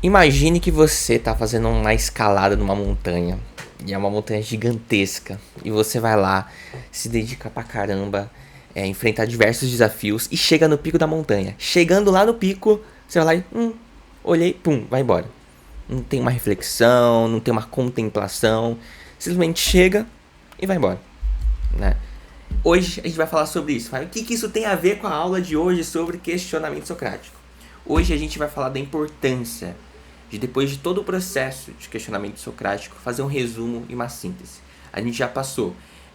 Imagine que você tá fazendo uma escalada numa montanha. E é uma montanha gigantesca. E você vai lá, se dedica pra caramba, enfrentar diversos desafios e chega no pico da montanha. Chegando lá no pico, você vai lá e. Olhei, pum, vai embora. Não tem uma reflexão, não tem uma contemplação. Simplesmente chega e vai embora. Né? Hoje a gente vai falar sobre isso. O que isso tem a ver com a aula de hoje sobre questionamento socrático? Hoje a gente vai falar da importância de, depois de todo o processo de questionamento socrático, fazer um resumo e uma síntese. A gente já passou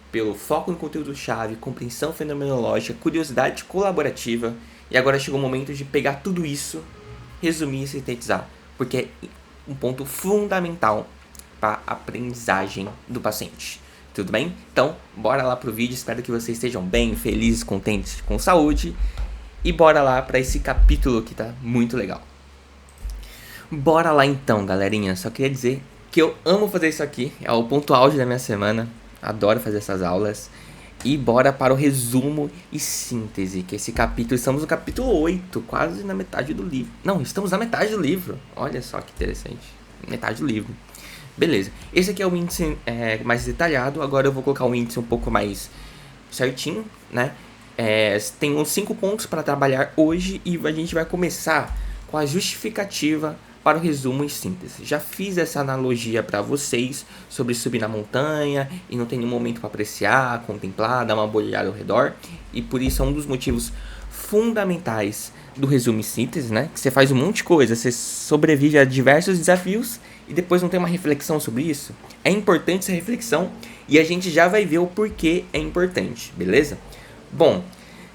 pelo foco no conteúdo-chave, compreensão fenomenológica, curiosidade colaborativa, e agora chegou o momento de pegar tudo isso, resumir e sintetizar, porque é um ponto fundamental para a aprendizagem do paciente. Tudo bem? Então, bora lá pro vídeo. Espero que vocês estejam bem, felizes, contentes, com saúde. E bora lá para esse capítulo que tá muito legal. Bora lá então, galerinha. Só queria dizer que eu amo fazer isso aqui. É o ponto auge da minha semana. Adoro fazer essas aulas. E bora para o resumo e síntese, que esse capítulo, estamos no capítulo 8, quase na metade do livro. Não, estamos na metade do livro. Olha só que interessante. Metade do livro. Beleza. Esse aqui é o índice mais detalhado. Agora eu vou colocar um índice um pouco mais certinho, né? Tem uns 5 pontos para trabalhar hoje e a gente vai começar com a justificativa para o resumo e síntese. Já fiz essa analogia para vocês sobre subir na montanha e não ter nenhum momento para apreciar, contemplar, dar uma olhada ao redor. E por isso é um dos motivos fundamentais do resumo e síntese, né? Que você faz um monte de coisa, você sobrevive a diversos desafios e depois não tem uma reflexão sobre isso. É importante essa reflexão e a gente já vai ver o porquê é importante, beleza? Bom,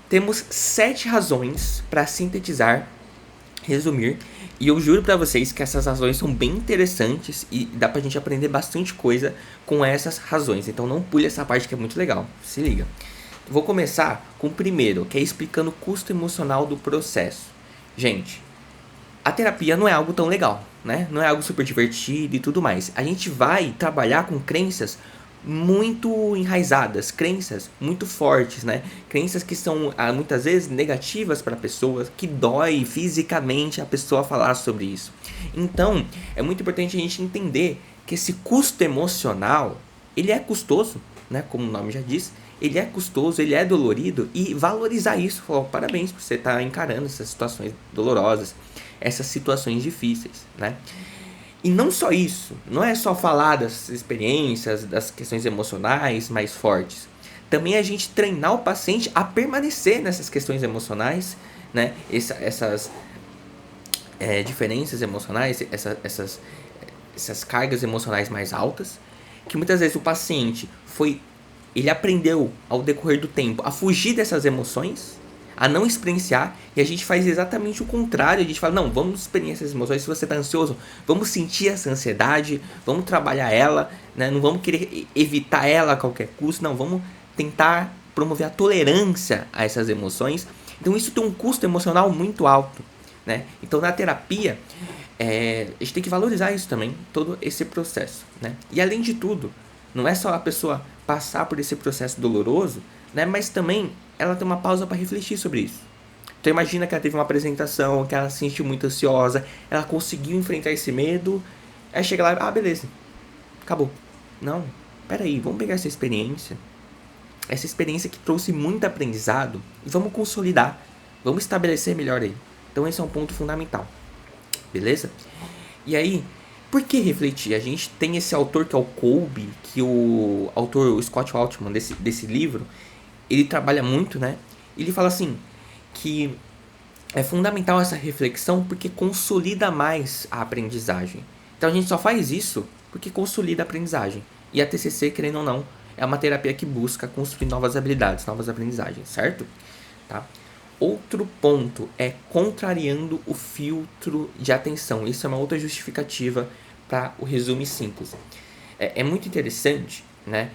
temos 7 razões para sintetizar, resumir, e eu juro para vocês que essas razões são bem interessantes e dá pra gente aprender bastante coisa com essas razões. Então não pule essa parte que é muito legal. Se liga. Vou começar com o primeiro, que é explicando o custo emocional do processo. Gente, a terapia não é algo tão legal, né? Não é algo super divertido e tudo mais. A gente vai trabalhar com crenças muito enraizadas, crenças muito fortes, né? Crenças que são muitas vezes negativas para a pessoa, que dói fisicamente a pessoa falar sobre isso. Então, é muito importante a gente entender que esse custo emocional, ele é custoso, né? Como o nome já diz, ele é custoso, ele é dolorido, e valorizar isso, falar, parabéns por você estar encarando essas situações dolorosas, essas situações difíceis, né? E não só isso, não é só falar das experiências, das questões emocionais mais fortes. Também a gente treinar o paciente a permanecer nessas questões emocionais, né? Essas diferenças emocionais, essas cargas emocionais mais altas, que muitas vezes o paciente ele aprendeu ao decorrer do tempo a fugir dessas emoções, a não experienciar, e a gente faz exatamente o contrário. A gente fala, não, vamos experienciar essas emoções. Se você está ansioso, vamos sentir essa ansiedade, vamos trabalhar ela, né? Não vamos querer evitar ela a qualquer custo, não, vamos tentar promover a tolerância a essas emoções. Então isso tem um custo emocional muito alto, né? Então na terapia, a gente tem que valorizar isso também, todo esse processo, né? E além de tudo, não é só a pessoa passar por esse processo doloroso, né? Mas também ela tem uma pausa para refletir sobre isso. Então imagina que ela teve uma apresentação, que ela se sentiu muito ansiosa, ela conseguiu enfrentar esse medo, aí chega lá, beleza, acabou. Não, peraí, vamos pegar essa experiência que trouxe muito aprendizado, e vamos consolidar, vamos estabelecer melhor aí. Então esse é um ponto fundamental, beleza? E aí, por que refletir? A gente tem esse autor que é o Kolbe, que o autor, o Scott Altman, desse livro, ele trabalha muito, né? Ele fala assim, que é fundamental essa reflexão porque consolida mais a aprendizagem. Então a gente só faz isso porque consolida a aprendizagem. E a TCC, querendo ou não, é uma terapia que busca construir novas habilidades, novas aprendizagens, certo? Tá? Outro ponto é contrariando o filtro de atenção. Isso é uma outra justificativa para o resumo e síntese. É muito interessante, né?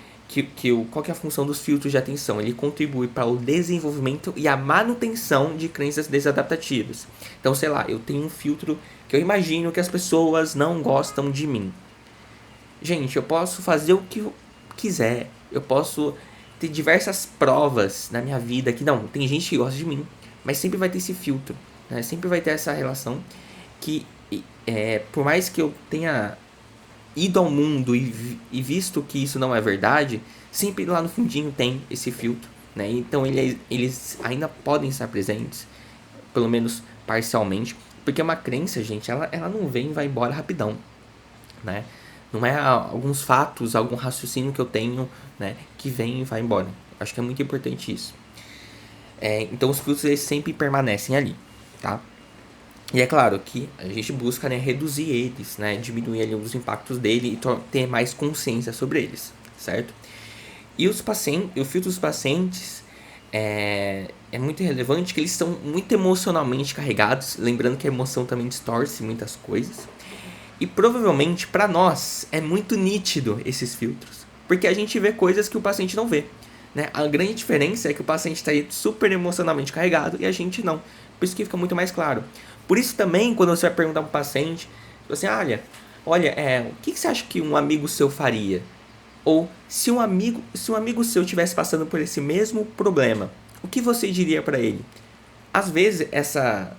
Qual que é a função dos filtros de atenção? Ele contribui para o desenvolvimento e a manutenção de crenças desadaptativas. Então, sei lá, eu tenho um filtro que eu imagino que as pessoas não gostam de mim. Gente, eu posso fazer o que eu quiser, eu posso ter diversas provas na minha vida que tem gente que gosta de mim, mas sempre vai ter esse filtro, né? Sempre vai ter essa relação que Por mais que eu tenha ido ao mundo e visto que isso não é verdade, sempre lá no fundinho tem esse filtro, né? Então eles ainda podem estar presentes, pelo menos parcialmente, porque uma crença, gente, ela não vem e vai embora rapidão, né? Não é alguns fatos, algum raciocínio que eu tenho, né, que vem e vai embora. Acho que é muito importante isso. Então os filtros eles sempre permanecem ali, tá? E é claro que a gente busca, né, reduzir eles, né, diminuir ali os impactos dele e ter mais consciência sobre eles, certo? E os pacientes, o filtro dos pacientes é muito relevante que eles estão muito emocionalmente carregados, lembrando que a emoção também distorce muitas coisas. E provavelmente para nós é muito nítido esses filtros, porque a gente vê coisas que o paciente não vê, né? A grande diferença é que o paciente está super emocionalmente carregado e a gente não. Por isso que fica muito mais claro. Por isso também, quando você vai perguntar para o paciente, assim, olha, o que você acha que um amigo seu faria? Ou se um amigo seu estivesse passando por esse mesmo problema, o que você diria para ele? Às vezes essa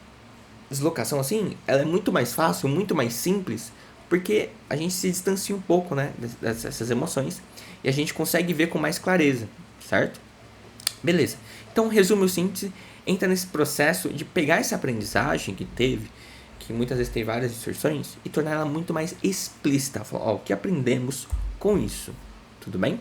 deslocação assim, ela é muito mais fácil, muito mais simples, porque a gente se distancia um pouco, né, dessas emoções e a gente consegue ver com mais clareza, certo? Beleza. Então, resumo o síntese, entra nesse processo de pegar essa aprendizagem que teve, que muitas vezes tem várias distorções, e tornar ela muito mais explícita. Falar, ó, o que aprendemos com isso? Tudo bem?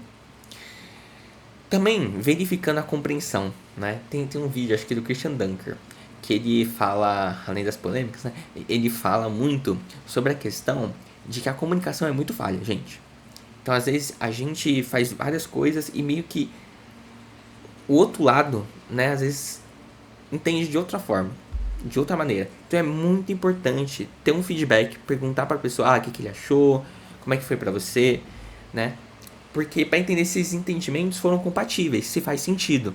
Também verificando a compreensão, né? Tem um vídeo, acho que do Christian Dunker, que ele fala, além das polêmicas, né? Ele fala muito sobre a questão de que a comunicação é muito falha, gente. Então, às vezes, a gente faz várias coisas e meio que o outro lado, né, às vezes entende de outra forma, de outra maneira. Então é muito importante ter um feedback, perguntar para a pessoa, o que ele achou, como é que foi para você, né? Porque para entender se esses entendimentos foram compatíveis, se faz sentido.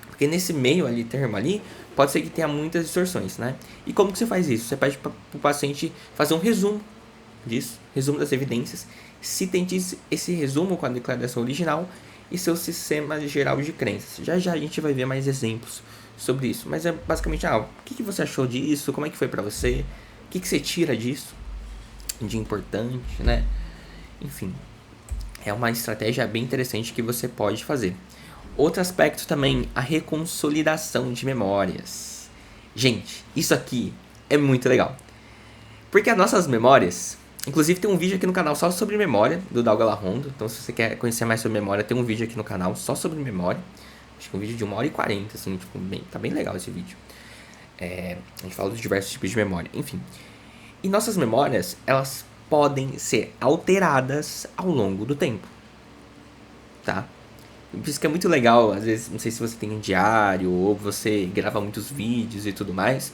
Porque nesse meio ali, termo ali, pode ser que tenha muitas distorções, né? E como que você faz isso? Você pede para o paciente fazer um resumo disso, resumo das evidências, sintetize esse resumo com a declaração original e seu sistema geral de crenças. Já já a gente vai ver mais exemplos sobre isso, mas é basicamente, o que você achou disso, como é que foi pra você, o que você tira disso de importante, né? Enfim, é uma estratégia bem interessante que você pode fazer. Outro aspecto também, a reconsolidação de memórias. Gente, isso aqui é muito legal. Porque as nossas memórias, inclusive tem um vídeo aqui no canal só sobre memória, do Dalga Larrondo. Então se você quer conhecer mais sobre memória, tem um vídeo aqui no canal só sobre memória. Acho que é um vídeo de 1h40, assim, tipo, tá bem legal esse vídeo. A gente fala dos diversos tipos de memória, enfim. E nossas memórias, elas podem ser alteradas ao longo do tempo, tá? Por isso que é muito legal, às vezes, não sei se você tem um diário ou você grava muitos vídeos e tudo mais,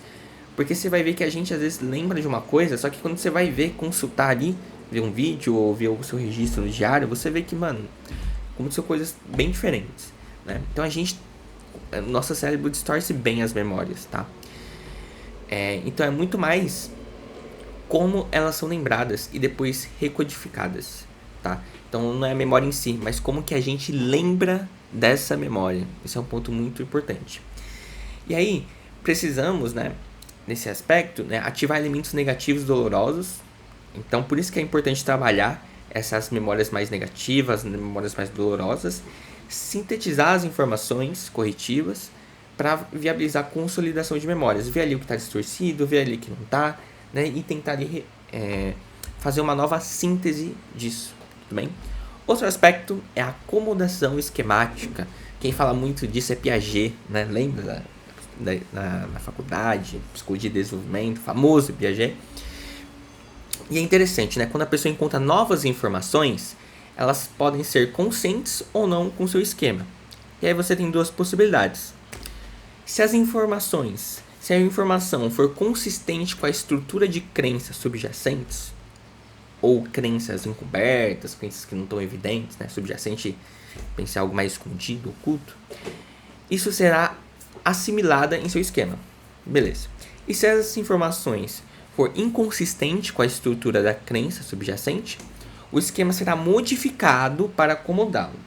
porque você vai ver que a gente às vezes lembra de uma coisa, só que quando você vai ver, consultar ali, ver um vídeo ou ver o seu registro no diário, você vê que, mano, aconteceu coisas bem diferentes, né? Então nosso cérebro distorce bem as memórias, tá? Então é muito mais como elas são lembradas e depois recodificadas, tá? Então não é a memória em si, mas como que a gente lembra dessa memória. Esse é um ponto muito importante. E aí, precisamos, né, nesse aspecto, né, ativar elementos negativos dolorosos. Então, por isso que é importante trabalhar essas memórias mais negativas, memórias mais dolorosas, sintetizar as informações corretivas para viabilizar a consolidação de memórias. Ver ali o que está distorcido, ver ali o que não está, né, e tentar ali, fazer uma nova síntese disso, tudo bem? Outro aspecto é a acomodação esquemática. Quem fala muito disso é Piaget, né? Lembra na faculdade, psicologia de desenvolvimento, famoso Piaget. E é interessante, né? Quando a pessoa encontra novas informações, elas podem ser conscientes ou não com seu esquema. E aí você tem duas possibilidades. Se a informação for consistente com a estrutura de crenças subjacentes, ou crenças encobertas, crenças que não estão evidentes, né? Subjacente, pensar algo mais escondido, oculto, isso será assimilada em seu esquema. Beleza. E se essas informações for inconsistente com a estrutura da crença subjacente, o esquema será modificado para acomodá-lo.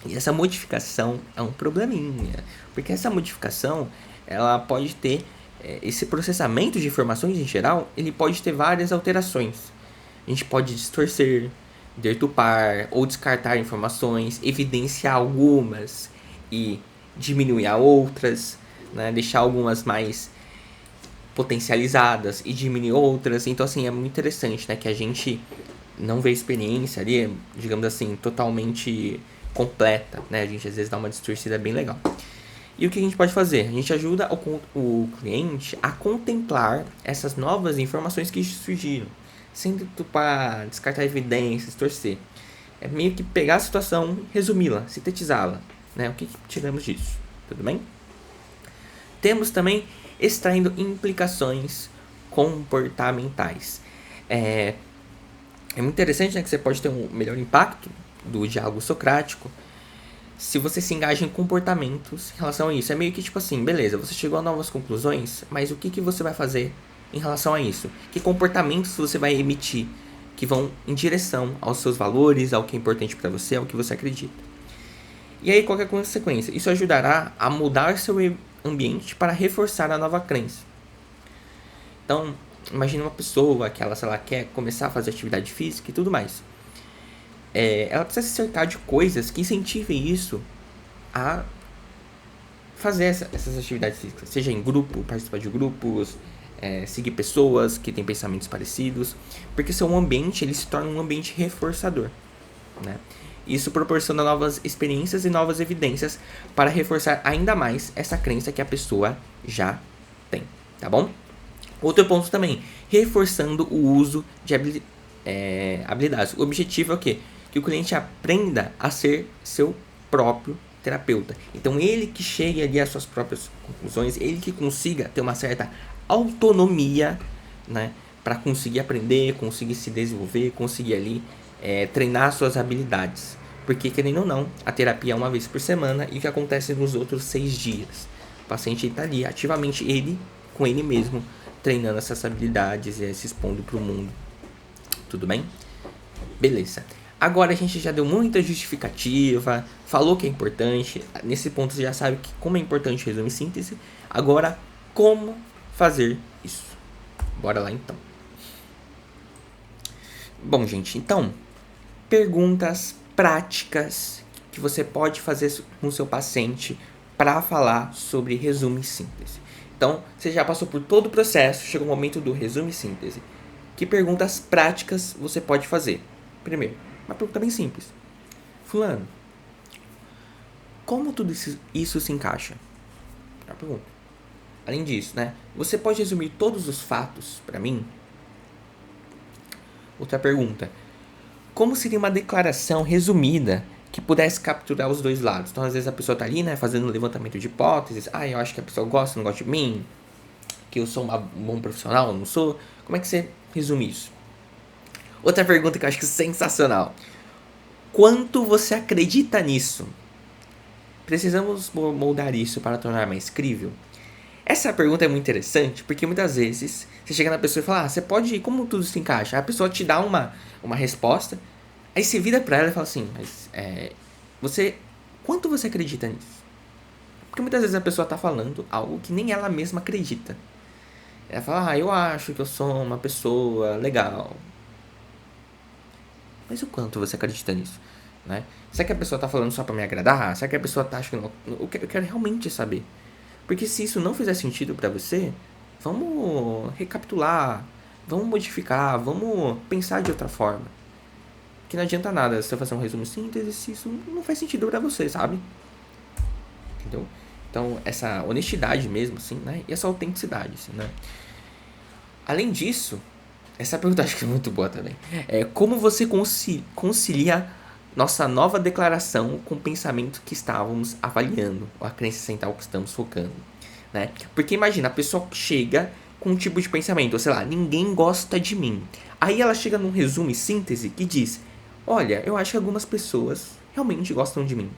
E essa modificação é um probleminha, porque essa modificação ela pode ter esse processamento de informações em geral, ele pode ter várias alterações. A gente pode distorcer, deturpar ou descartar informações, evidenciar algumas e diminuir outras, né? Deixar algumas mais potencializadas e diminuir outras. Então, assim, é muito interessante, né? Que a gente não vê a experiência ali, digamos assim, totalmente completa, né? A gente às vezes dá uma distorcida bem legal. E o que a gente pode fazer? A gente ajuda o cliente a contemplar essas novas informações que surgiram, sem para descartar evidências, torcer. É meio que pegar a situação, resumi-la, sintetizá-la, né? O que tiramos disso? Tudo bem? Temos também extraindo implicações comportamentais. É muito interessante, né, que você pode ter um melhor impacto do diálogo socrático se você se engaja em comportamentos em relação a isso. É meio que tipo assim, beleza, você chegou a novas conclusões, mas o que você vai fazer em relação a isso? Que comportamentos você vai emitir que vão em direção aos seus valores, ao que é importante para você, ao que você acredita? E aí, qual é a consequência? Isso ajudará a mudar seu ambiente para reforçar a nova crença. Então, imagine uma pessoa que ela, sei lá, quer começar a fazer atividade física e tudo mais. Ela precisa se cercar de coisas que incentivem isso a fazer essas atividades físicas. Seja em grupo, participar de grupos, seguir pessoas que têm pensamentos parecidos. Porque seu ambiente ele se torna um ambiente reforçador, né? Isso proporciona novas experiências e novas evidências para reforçar ainda mais essa crença que a pessoa já tem, tá bom? Outro ponto também, reforçando o uso de habilidades. O objetivo é o quê? Que o cliente aprenda a ser seu próprio terapeuta. Então, ele que chegue ali às suas próprias conclusões, ele que consiga ter uma certa autonomia, né? Para conseguir aprender, conseguir se desenvolver, conseguir ali treinar suas habilidades. Porque, querendo ou não, a terapia é uma vez por semana e o que acontece nos outros 6 dias? O paciente está ali ativamente, ele com ele mesmo, treinando essas habilidades e se expondo para o mundo. Tudo bem? Beleza. Agora a gente já deu muita justificativa, falou que é importante. Nesse ponto você já sabe que como é importante o resumo e síntese. Agora, como fazer isso? Bora lá então. Bom, gente, então, perguntas práticas que você pode fazer com o seu paciente para falar sobre resumo e síntese. Então, você já passou por todo o processo, chegou o momento do resumo e síntese. Que perguntas práticas você pode fazer? Primeiro, uma pergunta bem simples. Fulano, como tudo isso se encaixa? É uma pergunta. Além disso, né? Você pode resumir todos os fatos para mim? Outra pergunta. Como seria uma declaração resumida que pudesse capturar os dois lados? Então, às vezes a pessoa tá ali, né, fazendo um levantamento de hipóteses. Eu acho que a pessoa gosta, não gosta de mim. Que eu sou um bom profissional, não sou. Como é que você resume isso? Outra pergunta que eu acho que é sensacional. Quanto você acredita nisso? Precisamos moldar isso para tornar mais crível? Essa pergunta é muito interessante, porque muitas vezes você chega na pessoa e fala, você pode, como tudo se encaixa? A pessoa te dá uma resposta, aí você vira pra ela e fala assim, mas quanto você acredita nisso? Porque muitas vezes a pessoa tá falando algo que nem ela mesma acredita. Ela fala, eu acho que eu sou uma pessoa legal. Mas o quanto você acredita nisso? Né? Será que a pessoa tá falando só pra me agradar? Será que a pessoa tá achando... Eu quero realmente saber. Porque se isso não fizer sentido pra você, vamos recapitular, vamos modificar, vamos pensar de outra forma. Que não adianta nada você fazer um resumo síntese se isso não faz sentido pra você, sabe? Entendeu? Então, essa honestidade mesmo, assim, né? E essa autenticidade, assim, né? Além disso, essa pergunta acho que é muito boa também. Como você concilia nossa nova declaração com o pensamento que estávamos avaliando, ou a crença central que estamos focando, né? Porque imagina, a pessoa chega com um tipo de pensamento, sei lá, ninguém gosta de mim. Aí ela chega num resumo e síntese que diz, olha, eu acho que algumas pessoas realmente gostam de mim.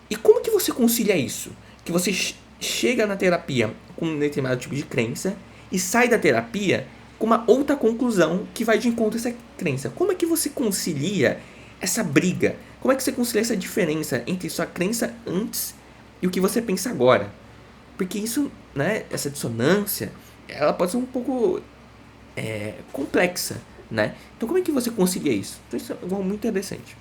E como que você concilia isso? Que você chega na terapia com um determinado tipo de crença e sai da terapia com uma outra conclusão que vai de encontro a essa crença. Como é que você concilia essa briga? Como é que você concilia essa diferença entre sua crença antes e o que você pensa agora? Porque isso né, essa dissonância, ela pode ser um pouco complexa, né? Então como é que você concilia isso? Então isso é algo muito interessante,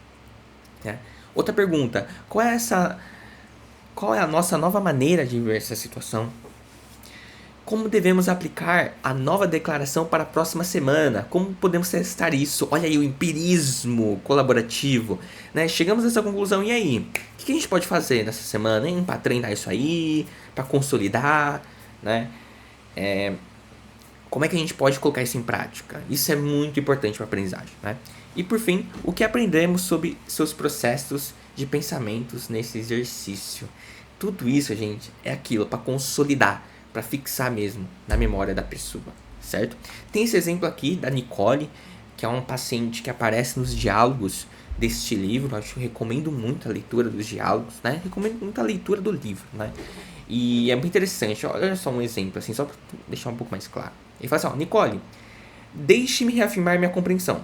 né? Outra pergunta, qual é a nossa nova maneira de ver essa situação? Como devemos aplicar a nova declaração para a próxima semana? Como podemos testar isso? Olha aí o empirismo colaborativo, né? Chegamos a essa conclusão, e aí? O que a gente pode fazer nessa semana, hein? Para treinar isso aí, para consolidar, né? Como é que a gente pode colocar isso em prática? Isso é muito importante para a aprendizagem, né? E por fim, o que aprendemos sobre seus processos de pensamentos nesse exercício? Tudo isso, gente, é aquilo para consolidar, para fixar mesmo na memória da pessoa, certo? Tem esse exemplo aqui da Nicole, que é um paciente que aparece nos diálogos deste livro. Acho que eu recomendo muito a leitura dos diálogos, né? Recomendo muito a leitura do livro, né? E é muito interessante. Olha só um exemplo, assim, só para deixar um pouco mais claro. Ele fala assim, ó, Nicole, deixe-me reafirmar minha compreensão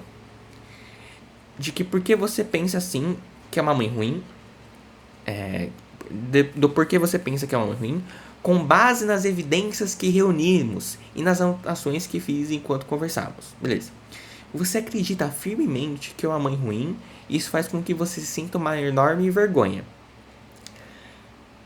de que porque você pensa assim que é uma mãe ruim, do porquê você pensa que é uma mãe ruim, com base nas evidências que reunimos e nas anotações que fiz enquanto conversávamos. Beleza. Você acredita firmemente que é uma mãe ruim, e isso faz com que você sinta uma enorme vergonha.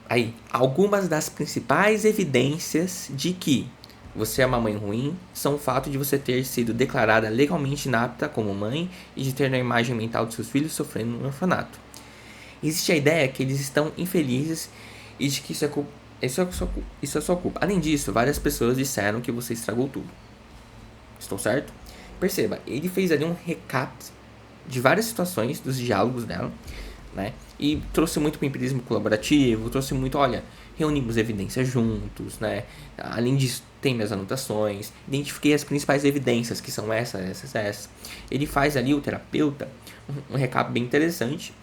Aí, algumas das principais evidências de que você é uma mãe ruim são o fato de você ter sido declarada legalmente inapta como mãe e de ter na imagem mental de seus filhos sofrendo no orfanato. Existe a ideia que eles estão infelizes e de que isso é sua culpa. Além disso, várias pessoas disseram que você estragou tudo. Estou certo? Perceba, ele fez ali um recap de várias situações dos diálogos dela, né? E trouxe muito para o empirismo colaborativo, trouxe muito, olha, reunimos evidências juntos, né? Além disso, tem minhas anotações, identifiquei as principais evidências, que são essas. Ele faz ali, o terapeuta, um recap bem interessante,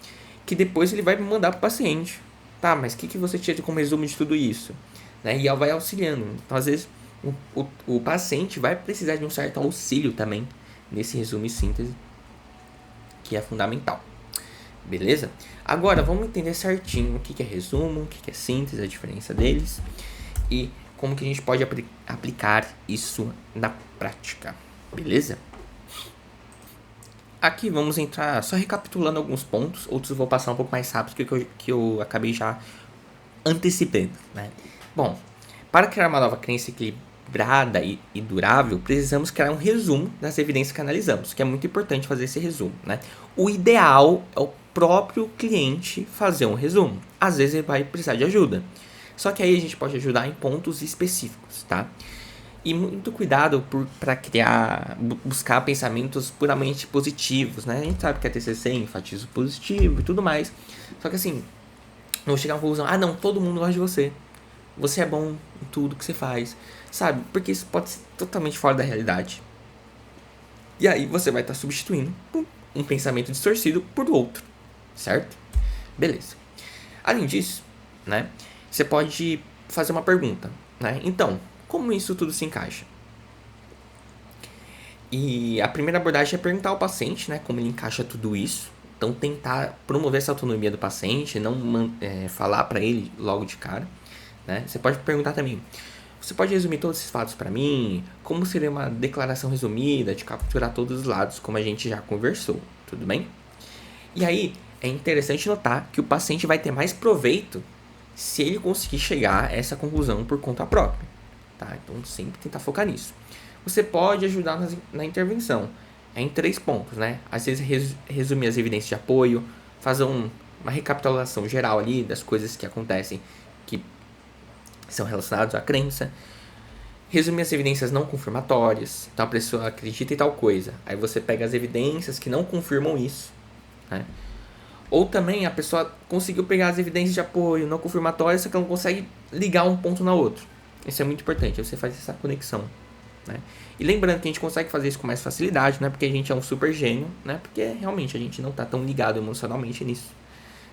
que depois ele vai mandar para o paciente. Tá, mas o que você tinha como resumo de tudo isso? Né? E ela vai auxiliando. Então, às vezes, o paciente vai precisar de um certo auxílio também nesse resumo e síntese, que é fundamental. Beleza? Agora, vamos entender certinho o que é resumo, o que é síntese, a diferença deles e como que a gente pode aplicar isso na prática. Beleza? Aqui vamos entrar só recapitulando alguns pontos, outros eu vou passar um pouco mais rápido que eu acabei já antecipando, né? Bom, para criar uma nova crença equilibrada e durável, precisamos criar um resumo das evidências que analisamos, que é muito importante fazer esse resumo, né? O ideal é o próprio cliente fazer um resumo. Às vezes ele vai precisar de ajuda. Só que aí a gente pode ajudar em pontos específicos, tá? E muito cuidado para buscar pensamentos puramente positivos, né? A gente sabe que a TCC enfatiza o positivo e tudo mais. Só que assim, não chegar a uma conclusão, não, todo mundo gosta de você. Você é bom em tudo que você faz, sabe? Porque isso pode ser totalmente fora da realidade. E aí você vai estar substituindo um pensamento distorcido por outro, certo? Beleza. Além disso, né? Você pode fazer uma pergunta, né? Então, como isso tudo se encaixa? E a primeira abordagem é perguntar ao paciente, né? Como ele encaixa tudo isso. Então, tentar promover essa autonomia do paciente, não falar para ele logo de cara, né? Você pode perguntar também, você pode resumir todos esses fatos para mim? Como seria uma declaração resumida de capturar todos os lados, como a gente já conversou, tudo bem? E aí, é interessante notar que o paciente vai ter mais proveito se ele conseguir chegar a essa conclusão por conta própria, tá? Então, sempre tentar focar nisso. Você pode ajudar na intervenção, em 3 pontos, né? Às vezes, resumir as evidências de apoio, fazer uma recapitulação geral ali das coisas que acontecem que são relacionados à crença, resumir as evidências não confirmatórias. Então a pessoa acredita em tal coisa, aí você pega as evidências que não confirmam isso, né? Ou também a pessoa conseguiu pegar as evidências de apoio não confirmatórias, só que ela não consegue ligar um ponto na outro. Isso é muito importante, você faz essa conexão, né? E lembrando que a gente consegue fazer isso com mais facilidade, não é porque a gente é um super gênio, né? Porque realmente a gente não está tão ligado emocionalmente nisso,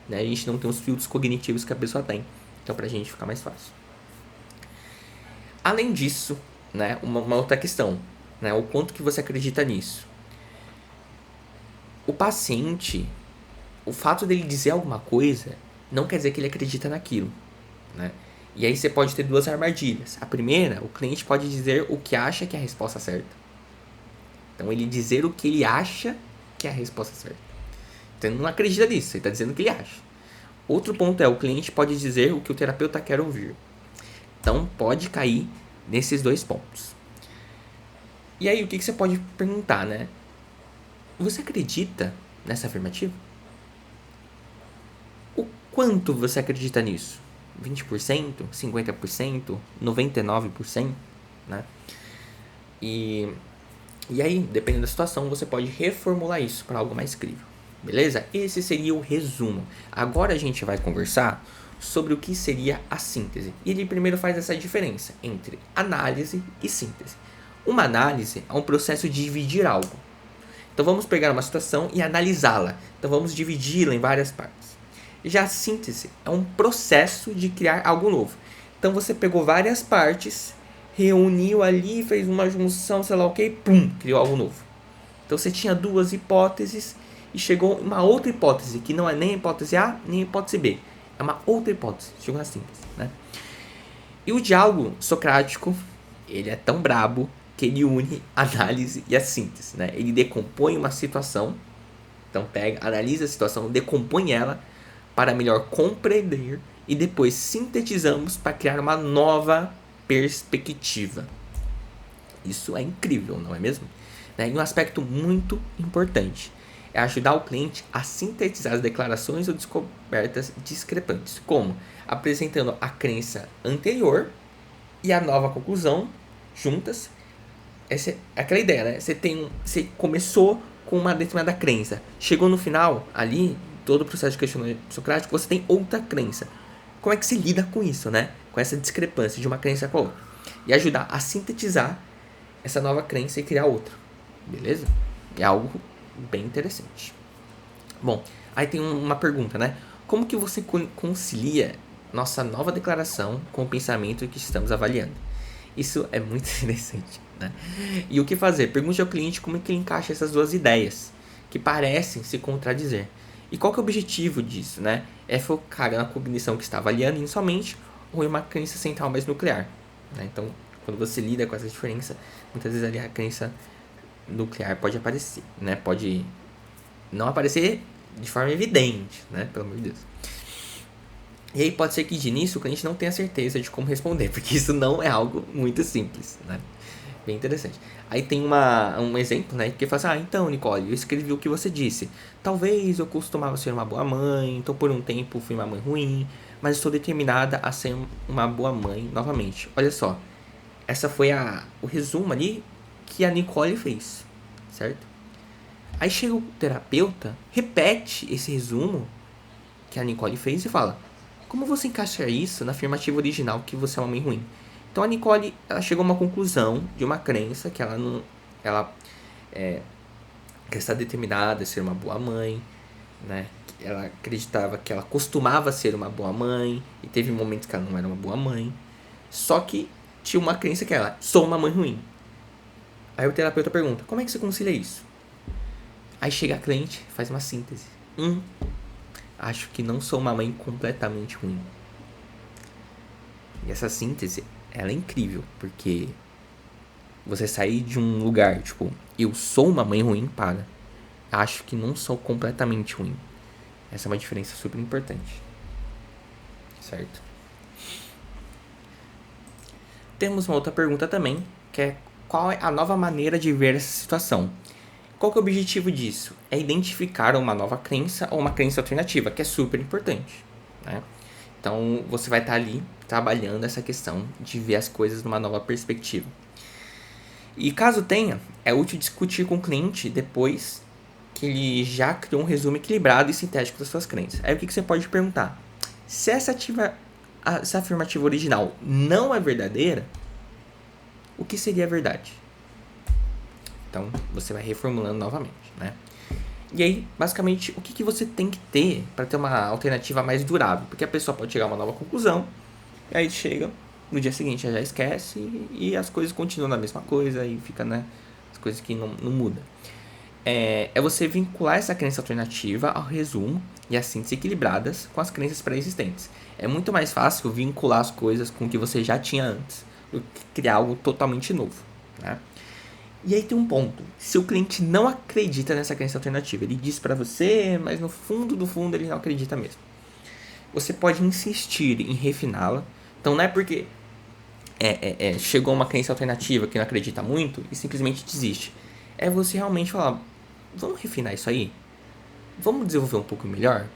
né? A gente não tem os filtros cognitivos que a pessoa tem, então pra gente fica mais fácil. Além disso, né, uma outra questão, né, o quanto que você acredita nisso. O paciente, o fato dele dizer alguma coisa, não quer dizer que ele acredita naquilo, né? E aí você pode ter duas armadilhas. A primeira, o cliente pode dizer o que acha que é a resposta certa. Então ele dizer o que ele acha que é a resposta certa. Então ele não acredita nisso, ele está dizendo o que ele acha. Outro ponto é, o cliente pode dizer o que o terapeuta quer ouvir. Então pode cair nesses dois pontos. E aí o que você pode perguntar, né? Você acredita nessa afirmativa? O quanto você acredita nisso? 20%? 50%? 99%? Né? E aí, dependendo da situação, você pode reformular isso para algo mais crível. Beleza? Esse seria o resumo. Agora a gente vai conversar sobre o que seria a síntese. E ele primeiro faz essa diferença entre análise e síntese. Uma análise é um processo de dividir algo. Então vamos pegar uma situação e analisá-la. Então vamos dividi-la em várias partes. Já a síntese é um processo de criar algo novo. Então você pegou várias partes, reuniu ali, fez uma junção, sei lá o que, pum, criou algo novo. Então você tinha duas hipóteses e chegou uma outra hipótese, que não é nem a hipótese A, nem a hipótese B. É uma outra hipótese, chegou na síntese, né? E o diálogo socrático, ele é tão brabo que ele une a análise e a síntese, né? Ele decompõe uma situação, então analisa a situação, decompõe ela para melhor compreender e depois sintetizamos para criar uma nova perspectiva. Isso é incrível, não é mesmo? E um aspecto muito importante é ajudar o cliente a sintetizar as declarações ou descobertas discrepantes, como apresentando a crença anterior e a nova conclusão juntas. Essa é aquela ideia, né? Você começou com uma determinada crença, chegou no final, ali, todo o processo de questionamento socrático, você tem outra crença. Como é que se lida com isso, né? Com essa discrepância de uma crença com a outra. E ajudar a sintetizar essa nova crença e criar outra. Beleza? É algo bem interessante. Bom, aí tem uma pergunta, né? Como que você concilia nossa nova declaração com o pensamento que estamos avaliando? Isso é muito interessante, né? E o que fazer? Pergunte ao cliente como é que ele encaixa essas duas ideias, que parecem se contradizer. E qual que é o objetivo disso, né? É focar na cognição que está avaliando inicialmente ou em uma crença central mais nuclear, né? Então, quando você lida com essa diferença, muitas vezes ali a crença nuclear pode aparecer, né? Pode não aparecer de forma evidente, né? Pelo amor de Deus. E aí pode ser que de início o cliente não tenha certeza de como responder, porque isso não é algo muito simples, né? Bem interessante. Aí tem um exemplo, né? Que fala assim, então, Nicole, eu escrevi o que você disse. Talvez eu costumava ser uma boa mãe, então por um tempo fui uma mãe ruim, mas estou determinada a ser uma boa mãe novamente. Olha só, essa foi o resumo ali que a Nicole fez, certo? Aí chega o terapeuta, repete esse resumo que a Nicole fez e fala, como você encaixa isso na afirmativa original que você é uma mãe ruim? Então a Nicole, ela chegou a uma conclusão de uma crença que ela está determinada a ser uma boa mãe, né? Ela acreditava que ela costumava ser uma boa mãe e teve momentos que ela não era uma boa mãe. Só que tinha uma crença que ela, sou uma mãe ruim. Aí o terapeuta pergunta, como é que você concilia isso? Aí chega a cliente, faz uma síntese. Acho que não sou uma mãe completamente ruim. E essa síntese, ela é incrível, porque você sair de um lugar, tipo, eu sou uma mãe ruim, para acho que não sou completamente ruim. Essa é uma diferença super importante. Certo? Temos uma outra pergunta também, que é qual é a nova maneira de ver essa situação? Qual que é o objetivo disso? É identificar uma nova crença ou uma crença alternativa, que é super importante, né? Então, você vai estar ali trabalhando essa questão de ver as coisas numa nova perspectiva. E caso tenha, é útil discutir com o cliente depois que ele já criou um resumo equilibrado e sintético das suas crenças. Aí o que você pode perguntar? Se essa afirmativa original não é verdadeira, o que seria a verdade? Então, você vai reformulando novamente, né? E aí, basicamente, o que você tem que ter para ter uma alternativa mais durável? Porque a pessoa pode chegar a uma nova conclusão, e aí chega, no dia seguinte ela já esquece, e as coisas continuam na mesma coisa, e fica, né, as coisas que não mudam. é você vincular essa crença alternativa ao resumo e as síntese equilibradas com as crenças pré-existentes. É muito mais fácil vincular as coisas com o que você já tinha antes do que criar algo totalmente novo, né? E aí tem um ponto. Se o cliente não acredita nessa crença alternativa, ele diz para você, mas no fundo do fundo ele não acredita mesmo. Você pode insistir em refiná-la. Então não é porque chegou uma crença alternativa que não acredita muito e simplesmente desiste. É você realmente falar, vamos refinar isso aí? Vamos desenvolver um pouco melhor?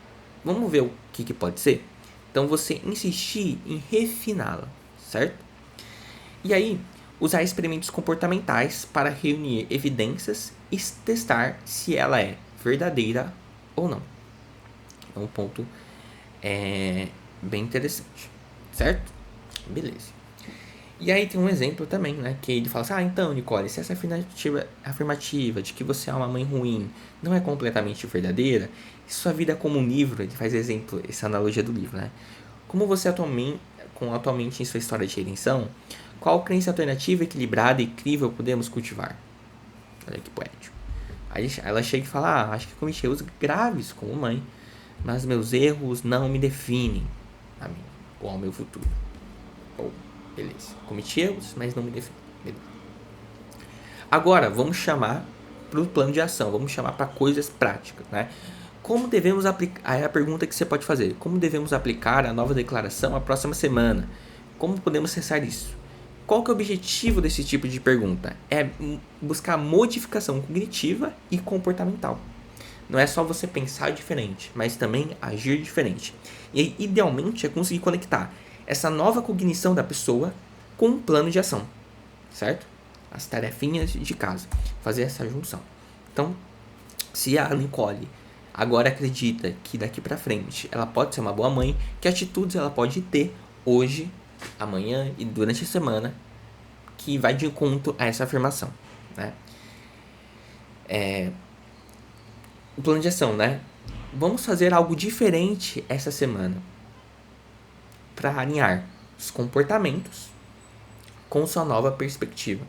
Vamos ver o que pode ser? Então você insistir em refiná-la, certo? E aí, usar experimentos comportamentais para reunir evidências e testar se ela é verdadeira ou não. É um ponto bem interessante, certo? Beleza. E aí tem um exemplo também, né? Que ele fala assim, então, Nicole, se essa afirmativa de que você é uma mãe ruim não é completamente verdadeira, sua vida é como um livro, ele faz exemplo, essa analogia do livro, né? Como você atualmente em sua história de redenção, qual crença alternativa, equilibrada e crível podemos cultivar? Olha que poético. Aí ela chega e fala, acho que cometi erros graves como mãe, mas meus erros não me definem a mim ou ao meu futuro. Beleza. Cometi erros, mas não me defino. Beleza. Agora, vamos chamar para o plano de ação. Vamos chamar para coisas práticas, né? Como devemos aplicar... Aí é a pergunta que você pode fazer. Como devemos aplicar a nova declaração a próxima semana? Como podemos acessar isso? Qual que é o objetivo desse tipo de pergunta? É buscar modificação cognitiva e comportamental. Não é só você pensar diferente, mas também agir diferente. E aí, idealmente, é conseguir conectar essa nova cognição da pessoa com um plano de ação, certo? As tarefinhas de casa, fazer essa junção. Então, se a Nicole agora acredita que daqui pra frente ela pode ser uma boa mãe, que atitudes ela pode ter hoje, amanhã e durante a semana que vai de encontro a essa afirmação, né? O plano de ação, né? Vamos fazer algo diferente essa semana para alinhar os comportamentos com sua nova perspectiva.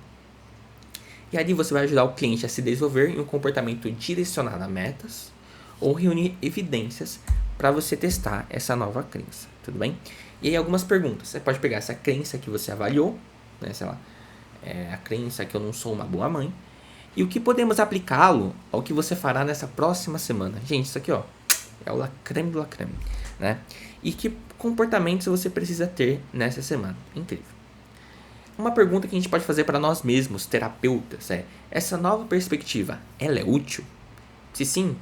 E ali você vai ajudar o cliente a se desenvolver em um comportamento direcionado a metas ou reunir evidências para você testar essa nova crença, tudo bem? E aí algumas perguntas. Você pode pegar essa crença que você avaliou, né, sei lá, a crença que eu não sou uma boa mãe, e o que podemos aplicá-lo ao que você fará nessa próxima semana. Gente, isso aqui, ó, é o la creme do la creme, né? E que comportamentos você precisa ter nessa semana. Incrível. Uma pergunta que a gente pode fazer para nós mesmos, terapeutas, é: essa nova perspectiva, ela é útil? Se sim,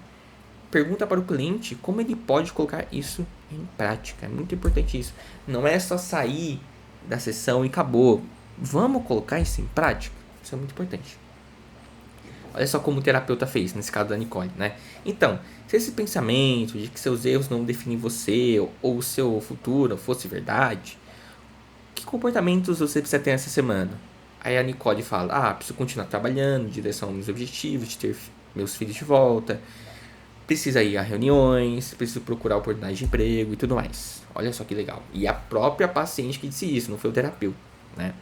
pergunta para o cliente como ele pode colocar isso em prática. É muito importante isso. Não é só sair da sessão e acabou. Vamos colocar isso em prática? Isso é muito importante. Olha só como o terapeuta fez, nesse caso da Nicole, né? Então, se esse pensamento de que seus erros não definem você ou o seu futuro fosse verdade, que comportamentos você precisa ter nessa semana? Aí a Nicole fala, preciso continuar trabalhando em direção aos meus objetivos, de ter meus filhos de volta, precisa ir a reuniões, preciso procurar oportunidade de emprego e tudo mais. Olha só que legal. E a própria paciente que disse isso, não foi o terapeuta, né?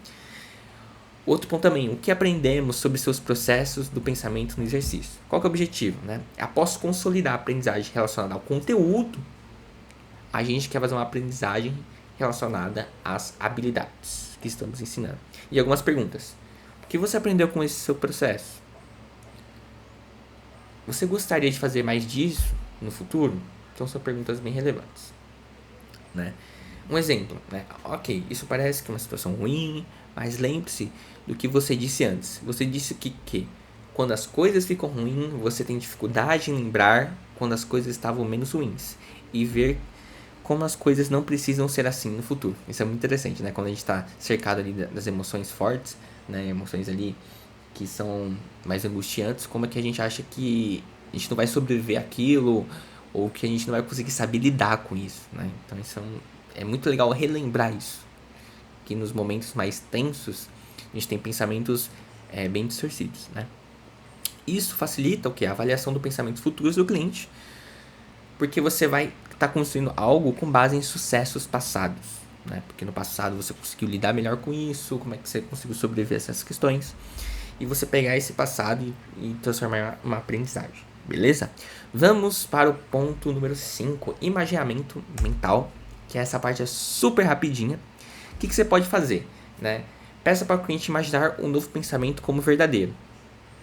Outro ponto também, o que aprendemos sobre seus processos do pensamento no exercício? Qual que é o objetivo, né? Após consolidar a aprendizagem relacionada ao conteúdo, a gente quer fazer uma aprendizagem relacionada às habilidades que estamos ensinando. E algumas perguntas. O que você aprendeu com esse seu processo? Você gostaria de fazer mais disso no futuro? Então são perguntas bem relevantes, né? Um exemplo, né? Ok, isso parece que é uma situação ruim, mas lembre-se do que você disse antes. Você disse que quando as coisas ficam ruins, você tem dificuldade em lembrar quando as coisas estavam menos ruins. E ver como as coisas não precisam ser assim no futuro. Isso é muito interessante, né? Quando a gente está cercado ali das emoções fortes, né? Emoções ali que são mais angustiantes, como é que a gente acha que a gente não vai sobreviver àquilo, ou que a gente não vai conseguir saber lidar com isso, né? Então isso é muito legal relembrar isso, que nos momentos mais tensos a gente tem pensamentos bem distorcidos, né? Isso facilita o que? A avaliação do pensamento futuros do cliente, porque você vai estar construindo algo com base em sucessos passados, né? Porque no passado você conseguiu lidar melhor com isso, como é que você conseguiu sobreviver a essas questões. e você pegar esse passado e transformar em uma aprendizagem, beleza? Vamos para o ponto número 5, imaginamento mental, que é essa parte super rapidinha. O que você pode fazer, né? Peça para o cliente imaginar um novo pensamento como verdadeiro.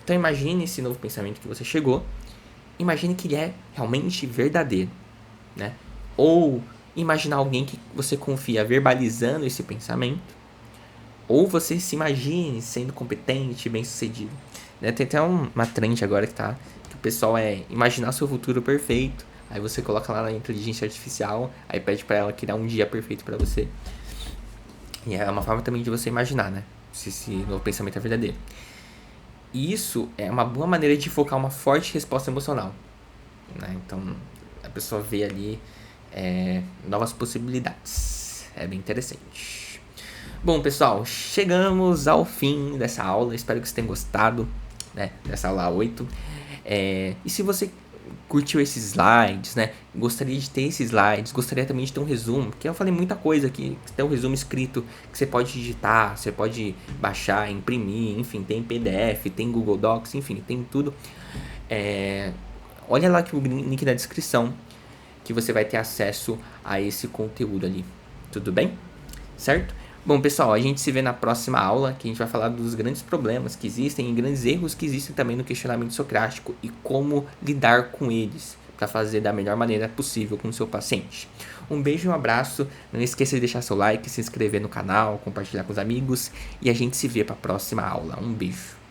Então imagine esse novo pensamento que você chegou, imagine que ele é realmente verdadeiro, né? Ou imaginar alguém que você confia verbalizando esse pensamento, ou você se imagine sendo competente, bem-sucedido, né? Tem até uma trend agora que o pessoal imaginar seu futuro perfeito. Aí você coloca lá na inteligência artificial, aí pede para ela criar um dia perfeito para você. E é uma forma também de você imaginar, né? Se esse novo pensamento é verdadeiro. E isso é uma boa maneira de focar uma forte resposta emocional, né? Então a pessoa vê ali novas possibilidades. É bem interessante. Bom, pessoal, chegamos ao fim dessa aula. Espero que vocês tenham gostado, né, dessa aula 8. E se você curtiu esses slides, né? Gostaria de ter esses slides, gostaria também de ter um resumo, porque eu falei muita coisa aqui, tem um resumo escrito que você pode digitar, você pode baixar, imprimir, enfim, tem PDF, tem Google Docs, enfim, tem tudo. Olha lá aqui o link na descrição que você vai ter acesso a esse conteúdo ali, tudo bem? Certo? Bom, pessoal, a gente se vê na próxima aula, que a gente vai falar dos grandes problemas que existem e grandes erros que existem também no questionamento socrático e como lidar com eles para fazer da melhor maneira possível com o seu paciente. Um beijo e um abraço. Não esqueça de deixar seu like, se inscrever no canal, compartilhar com os amigos e a gente se vê para a próxima aula. Um beijo.